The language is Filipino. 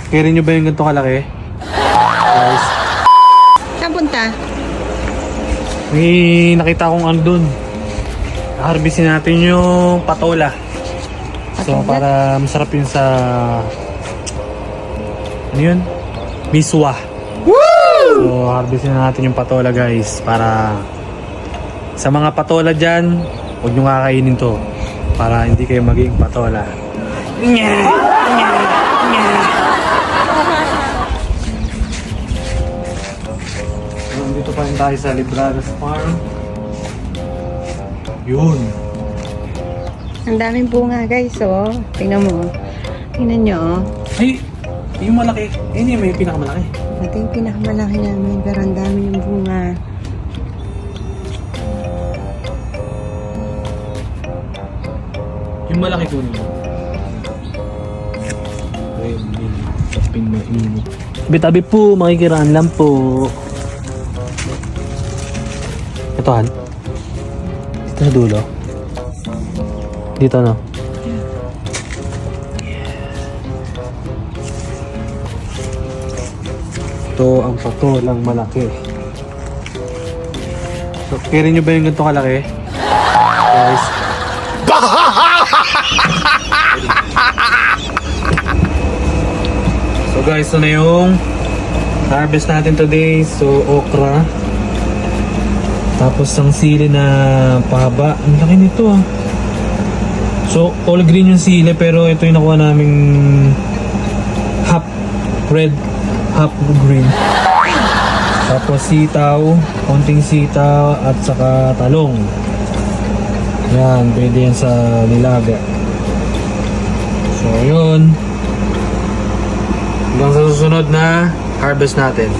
Kaya nyo ba yung ganito kalaki? Guys, Saan punta? may nakita akong ano dun. Harvestin natin yung patola. So Patola? para masarap yun sa ano yun? Miswa. So harvestin natin yung patola guys. Para sa mga patola dyan, huwag nyo kakainin to. Para hindi kayo maging patola. Dito pa rin tayo sa Libradas Farm. Yun. Ang daming bunga guys, oh. Tingnan mo. Tingnan nyo, oh. Ay, yung malaki. Yun yung may pinakamalaki. Ito yung pinakamalaki namin, pero ang dami ng bunga. Yung malaki kunin mo. Red bean. Taping mainit. Tabi-tabi po, makikiraan lang po. Ito han? Dito sa dulo. Dito no? Ito ang patolang malaki. So, kaya nyo ba yung ganito kalaki? Guys. So guys, ito na yung harvest natin today. So okra. Tapos ang sili na pahaba. Ang laki nito ah. So all green yung sili, pero ito yung nakuha naming half red, half green. Tapos sitaw, konting sitaw at saka talong. Yan, pwede yan sa nilaga. So yun. Hanggang sa susunod na harvest natin.